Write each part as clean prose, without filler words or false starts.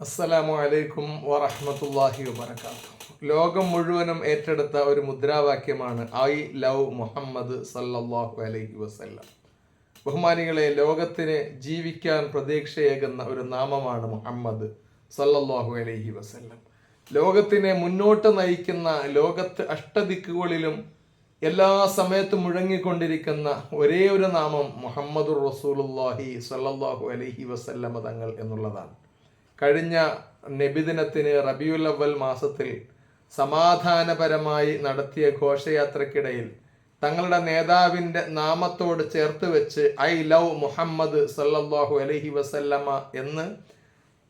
അസ്സലാമു അലൈക്കും വറഹ്മത്തുള്ളാഹി വബറകാതുഹു. ലോകം മുഴുവനും ഏറ്റെടുത്ത ഒരു മുദ്രാവാക്യമാണ് ഐ ലവ് മുഹമ്മദ് സല്ലല്ലാഹു അലൈഹി വസല്ലം. ബഹുമാനികളെ, ലോകത്തിന് ജീവിക്കാൻ പ്രതീക്ഷയേകുന്ന ഒരു നാമമാണ് മുഹമ്മദ് സല്ലല്ലാഹു അലൈഹി വസല്ലം. ലോകത്തിനെ മുന്നോട്ട് നയിക്കുന്ന, ലോകത്ത് അഷ്ടദിക്കുകളിലും എല്ലാ സമയത്തും മുഴങ്ങിക്കൊണ്ടിരിക്കുന്ന ഒരേ ഒരു നാമം മുഹമ്മദുർ റസൂലുള്ളാഹി സല്ലല്ലാഹു അലൈഹി വസല്ലം തങ്ങൾ എന്നുള്ളതാണ്. കഴിഞ്ഞ നബിദിനത്തിന് റബിയുൽ അവ്വൽ മാസത്തിൽ സമാധാനപരമായി നടത്തിയ ഘോഷയാത്രക്കിടയിൽ തങ്ങളുടെ നേതാവിൻ്റെ നാമത്തോട് ചേർത്ത് വെച്ച് ഐ ലവ് മുഹമ്മദ് സല്ലല്ലാഹു അലൈഹി വസല്ലമ എന്ന്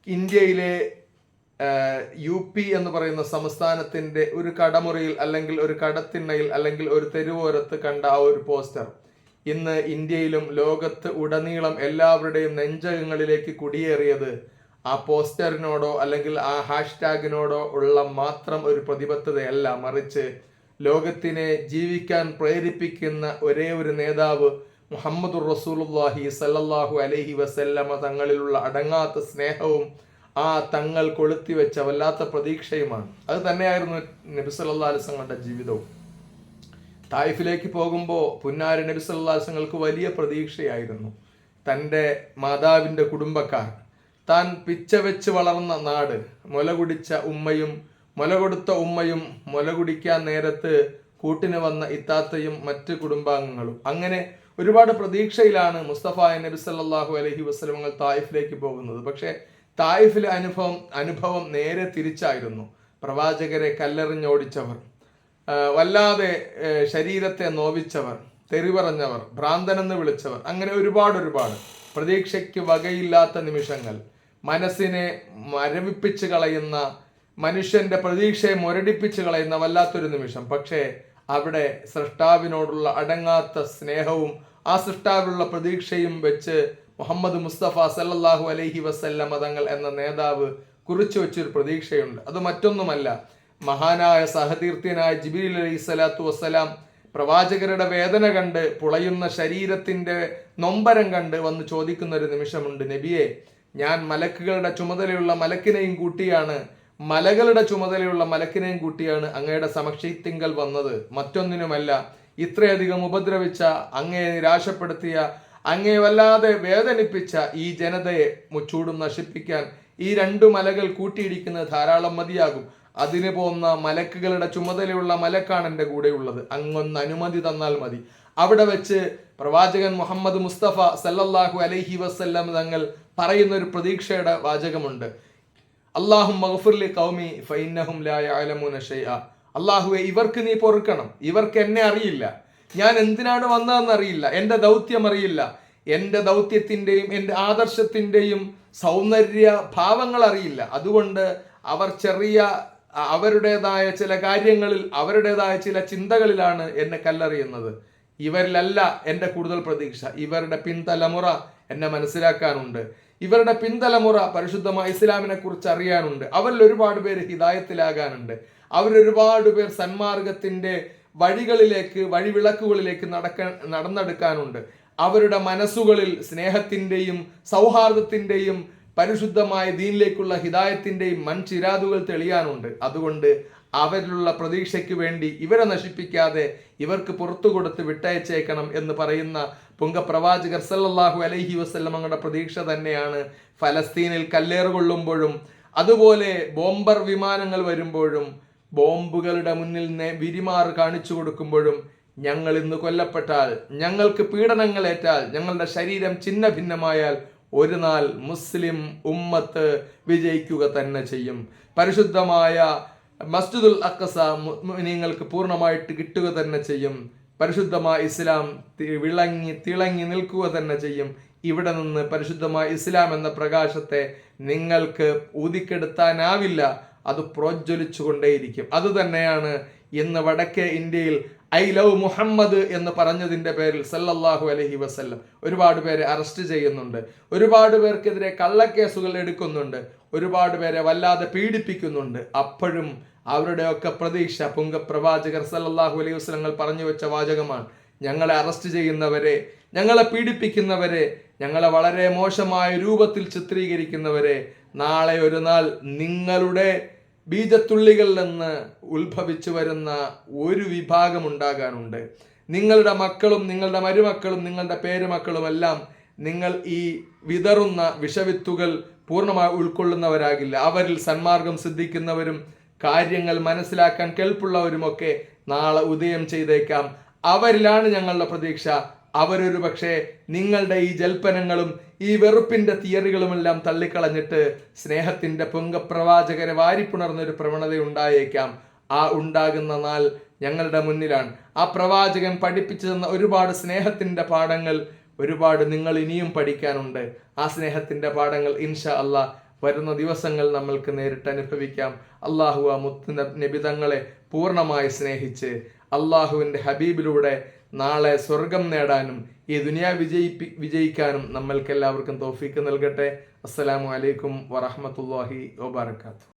ഇന്ത്യയിലെ UP എന്ന് പറയുന്ന സംസ്ഥാനത്തിൻ്റെ ഒരു കടമുറിയിൽ അല്ലെങ്കിൽ ഒരു കടത്തിണ്ണയിൽ അല്ലെങ്കിൽ ഒരു തെരുവോരത്ത് കണ്ട ആ ഒരു പോസ്റ്റർ ഇന്ന് ഇന്ത്യയിലും ലോകത്ത് ഉടനീളം എല്ലാവരുടെയും നെഞ്ചകങ്ങളിലേക്ക് കുടിയേറിയത് ആ പോസ്റ്ററിനോടോ അല്ലെങ്കിൽ ആ ഹാഷ്ടാഗിനോടോ ഉള്ള മാത്രം ഒരു പ്രതിബദ്ധതയല്ല, മറിച്ച് ലോകത്തിനെ ജീവിക്കാൻ പ്രേരിപ്പിക്കുന്ന ഒരേ ഒരു നേതാവ് മുഹമ്മദുർ റസൂലുള്ളാഹി സല്ലല്ലാഹു അലൈഹി വസല്ലമ തങ്ങളിലുള്ള അടങ്ങാത്ത സ്നേഹവും ആ തങ്ങൾ കൊളുത്തിവെച്ച വല്ലാത്ത പ്രതീക്ഷയുമാണ്. അത് തന്നെയായിരുന്നു നബി സല്ലല്ലാഹു അലൈഹി വസല്ലമയുടെ ജീവിതവും. തായിഫിലേക്ക് പോകുമ്പോൾ പുന്നാരി നബി സല്ലല്ലാഹു അലൈഹി വസല്ലമക്ക് വലിയ പ്രതീക്ഷയായിരുന്നു. തൻ്റെ മാതാവിൻ്റെ കുടുംബക്കാർ, താൻ പിച്ച വെച്ച് വളർന്ന നാട്, മുല കുടിച്ച ഉമ്മയും മുല കൊടുത്ത ഉമ്മയും മുല കുടിക്കാൻ നേരത്ത് കൂട്ടിന് വന്ന ഇത്താത്തയും മറ്റ് കുടുംബാംഗങ്ങളും, അങ്ങനെ ഒരുപാട് പ്രതീക്ഷയിലാണ് മുസ്തഫ നബി സല്ലല്ലാഹു അലൈഹി വസല്ലം തായിഫിലേക്ക് പോകുന്നത്. പക്ഷേ തായിഫിലെ അനുഭവം നേരെ തിരിച്ചായിരുന്നു. പ്രവാചകരെ കല്ലെറിഞ്ഞോടിച്ചവർ, വല്ലാതെ ശരീരത്തെ നോവിച്ചവർ, തെറി പറഞ്ഞവർ, ഭ്രാന്തനെന്ന് വിളിച്ചവർ, അങ്ങനെ ഒരുപാട് പ്രതീക്ഷയ്ക്ക് വകയില്ലാത്ത നിമിഷങ്ങൾ, മനസ്സിനെ മരവിപ്പിച്ച് കളയുന്ന, മനുഷ്യന്റെ പ്രതീക്ഷയെ മുരടിപ്പിച്ച് കളയുന്ന വല്ലാത്തൊരു നിമിഷം. പക്ഷേ അവിടെ സൃഷ്ടാവിനോടുള്ള അടങ്ങാത്ത സ്നേഹവും ആ സൃഷ്ടാവിലുള്ള പ്രതീക്ഷയും വെച്ച് മുഹമ്മദ് മുസ്തഫ സല്ലല്ലാഹു അലൈഹി വസല്ലം തങ്ങൾ എന്ന നേതാവ് കുറിച്ചു വെച്ചൊരു പ്രതീക്ഷയുണ്ട്. അത് മറ്റൊന്നുമല്ല, മഹാനായ സഹതീർത്ഥ്യനായ ജിബ്രീൽ അലൈഹി സ്വലാത്തു വസ്സലാം പ്രവാചകരുടെ വേദന കണ്ട്, പുളയുന്ന ശരീരത്തിന്റെ നൊമ്പരം കണ്ട് വന്ന് ചോദിക്കുന്ന ഒരു നിമിഷമുണ്ട്, നബിയെ, ഞാൻ മലക്കുകളുടെ ചുമതലയുള്ള മലക്കിനെയും കൂട്ടിയാണ്, മലകളുടെ ചുമതലയുള്ള മലക്കിനെയും കൂട്ടിയാണ് അങ്ങയുടെ സമക്ഷത്തിങ്കൽ വന്നത്. മറ്റൊന്നിനുമല്ല, ഇത്രയധികം ഉപദ്രവിച്ച, അങ്ങയെ നിരാശപ്പെടുത്തിയ, അങ്ങയെ വല്ലാതെ വേദനിപ്പിച്ച ഈ ജനതയെ മുച്ചൂടും നശിപ്പിക്കാൻ ഈ രണ്ടു മലകൾ കൂട്ടിയിടിക്കുന്നത് ധാരാളം മതിയാകും. അതിന് പോകുന്ന മലക്കുകളുടെ ചുമതലയുള്ള മലക്കാണ് എൻ്റെ കൂടെയുള്ളത്, അങ്ങൊന്ന് അനുമതി തന്നാൽ മതി. അവിടെ വെച്ച് പ്രവാചകൻ മുഹമ്മദ് മുസ്തഫ സല്ലല്ലാഹു അലൈഹി വസല്ലം തങ്ങൾ പറയുന്ന ഒരു പ്രതീക്ഷയുടെ വാചകമുണ്ട്, അല്ലാഹുമ്മ ഗ്ഫിർലി ഖൗമി ഫഇന്നഹും ലാ യഅലമൂന ഷൈഅ. അല്ലാഹുവേ, ഇവർക്ക് നീ പൊറുക്കണം, ഇവർക്ക് എന്നെ അറിയില്ല, ഞാൻ എന്തിനാണ് വന്നതെന്ന് അറിയില്ല, എൻ്റെ ദൗത്യം അറിയില്ല, എൻ്റെ ദൗത്യത്തിൻ്റെയും എൻ്റെ ആദർശത്തിൻ്റെയും സൗന്ദര്യ ഭാവങ്ങൾ അറിയില്ല. അതുകൊണ്ട് അവർ അവരുടേതായ ചില കാര്യങ്ങളിൽ, അവരുടേതായ ചില ചിന്തകളിലാണ് എന്നെ കല്ലെറിയുന്നത്. ഇവരിലല്ല എൻ്റെ കൂടുതൽ പ്രതീക്ഷ. ഇവരുടെ പിൻതലമുറ എന്നെ മനസ്സിലാക്കാനുണ്ട്, ഇവരുടെ പിൻതലമുറ പരിശുദ്ധമായ ഇസ്ലാമിനെ കുറിച്ച് അറിയാനുണ്ട്, അവരിൽ ഒരുപാട് പേര് ഹിദായത്തിലാകാനുണ്ട്, അവരൊരുപാട് പേർ സന്മാർഗത്തിൻ്റെ വഴിവിളക്കുകളിലേക്ക് നടന്നെടുക്കാനുണ്ട്. അവരുടെ മനസ്സുകളിൽ സ്നേഹത്തിൻ്റെയും സൗഹാർദ്ദത്തിൻ്റെയും പരിശുദ്ധമായ ദീനിലേക്കുള്ള ഹിദായത്തിൻ്റെയും മൺചിരാതുകൾ തെളിയാനുണ്ട്. അതുകൊണ്ട് അവരിലുള്ള പ്രതീക്ഷയ്ക്ക് വേണ്ടി ഇവരെ നശിപ്പിക്കാതെ ഇവർക്ക് പുറത്തു കൊടുത്ത് വിട്ടയച്ചേക്കണം എന്ന് പറയുന്ന പുങ്കപ്രവാചകർ സല്ലല്ലാഹു അലൈഹി വസല്ലമയുടെ പ്രതീക്ഷ തന്നെയാണ് ഫലസ്തീനിൽ കല്ലേറുകൊള്ളുമ്പോഴും, അതുപോലെ ബോംബർ വിമാനങ്ങൾ വരുമ്പോഴും, ബോംബുകളുടെ മുന്നിൽ വിരിമാറ് കാണിച്ചു കൊടുക്കുമ്പോഴും, ഞങ്ങൾ ഇന്ന് കൊല്ലപ്പെട്ടാൽ, ഞങ്ങൾക്ക് പീഡനങ്ങൾ ഏറ്റാൽ, ഞങ്ങളുടെ ശരീരം ഛിന്ന ഭിന്നമായാൽ ഒരു നാൾ മുസ്ലിം ഉമ്മത്ത് വിജയിക്കുക തന്നെ ചെയ്യും. പരിശുദ്ധമായ മസ്ജിദുൽ അഖ്സ മുഅ്മിനീങ്ങൾക്ക് പൂർണ്ണമായിട്ട് കിട്ടുക തന്നെ ചെയ്യും. പരിശുദ്ധമായ ഇസ്ലാം തിളങ്ങി നിൽക്കുക തന്നെ ചെയ്യും. ഇവിടെ നിന്ന് പരിശുദ്ധമായ ഇസ്ലാം എന്ന പ്രകാശത്തെ നിങ്ങൾക്ക് ഊതിക്കെടുത്താനാവില്ല, അത് പ്രോജ്വലിച്ചു കൊണ്ടേയിരിക്കും. അതുതന്നെയാണ് ഇന്ന് വടക്കേ ഇന്ത്യയിൽ ഐ ലവ് മുഹമ്മദ് എന്ന് പറഞ്ഞതിൻ്റെ പേരിൽ സല്ലല്ലാഹു അലൈഹി വസല്ലം ഒരുപാട് പേരെ അറസ്റ്റ് ചെയ്യുന്നുണ്ട്, ഒരുപാട് പേർക്കെതിരെ കള്ളക്കേസുകൾ എടുക്കുന്നുണ്ട്, ഒരുപാട് പേരെ വല്ലാതെ പീഡിപ്പിക്കുന്നുണ്ട്. അപ്പോഴും അവരുടെയൊക്കെ പ്രതീക്ഷ പുങ്കപ്രവാചകർ സല്ലല്ലാഹു അലൈഹി വസല്ലം പറഞ്ഞു വെച്ച വാചകമാണ്, ഞങ്ങളെ അറസ്റ്റ് ചെയ്യുന്നവരെ, ഞങ്ങളെ പീഡിപ്പിക്കുന്നവരെ, ഞങ്ങളെ വളരെ മോശമായ രൂപത്തിൽ ചിത്രീകരിക്കുന്നവരെ നാളെ ഒരു നാൾ നിങ്ങളുടെ ബീജത്തുള്ളികളിൽ നിന്ന് ഉത്ഭവിച്ചു വരുന്ന ഒരു വിഭാഗം ഉണ്ടാകാനുണ്ട്. നിങ്ങളുടെ മക്കളും നിങ്ങളുടെ മരുമക്കളും നിങ്ങളുടെ പേരുമക്കളും എല്ലാം നിങ്ങൾ ഈ വിതറുന്ന വിഷവിത്തുകൾ പൂർണ്ണമായി ഉൾക്കൊള്ളുന്നവരാകില്ല. അവരിൽ സന്മാർഗം സിദ്ധിക്കുന്നവരും കാര്യങ്ങൾ മനസ്സിലാക്കാൻ കെൽപ്പുള്ളവരുമൊക്കെ നാളെ ഉദയം ചെയ്തേക്കാം. അവരിലാണ് ഞങ്ങളുടെ പ്രതീക്ഷ. അവരൊരു പക്ഷേ നിങ്ങളുടെ ഈ ജൽപ്പനങ്ങളും ഈ വെറുപ്പിന്റെ തിയറികളുമെല്ലാം തള്ളിക്കളഞ്ഞിട്ട് സ്നേഹത്തിന്റെ പൊങ്കപ്രവാചകരെ വാരിപ്പുണർന്നൊരു പ്രവണത ഉണ്ടായേക്കാം. ആ ഉണ്ടാകുന്ന നാൾ ഞങ്ങളുടെ മുന്നിലാണ്. ആ പ്രവാചകൻ പഠിപ്പിച്ചു തന്ന ഒരുപാട് സ്നേഹത്തിന്റെ പാഠങ്ങൾ ഒരുപാട് നിങ്ങൾ ഇനിയും പഠിക്കാനുണ്ട്. ആ സ്നേഹത്തിന്റെ പാഠങ്ങൾ ഇൻഷാ അല്ലാഹ് വരുന്ന ദിവസങ്ങൾ നമ്മൾക്ക് നേരിട്ട് അനുഭവിക്കാം. അള്ളാഹു ആ മുത്ത് നബിതങ്ങളെ പൂർണ്ണമായി സ്നേഹിച്ച് അള്ളാഹുവിൻ്റെ ഹബീബിലൂടെ നാളെ സ്വർഗം നേടാനും ഈ ദുനിയ വിജയിക്കാനും നമ്മൾക്കെല്ലാവർക്കും തൗഫീക്ക് നൽകട്ടെ. അസ്സലാമു അലൈക്കും വറഹ്മത്തുള്ളാഹി വബറകാതുഹു.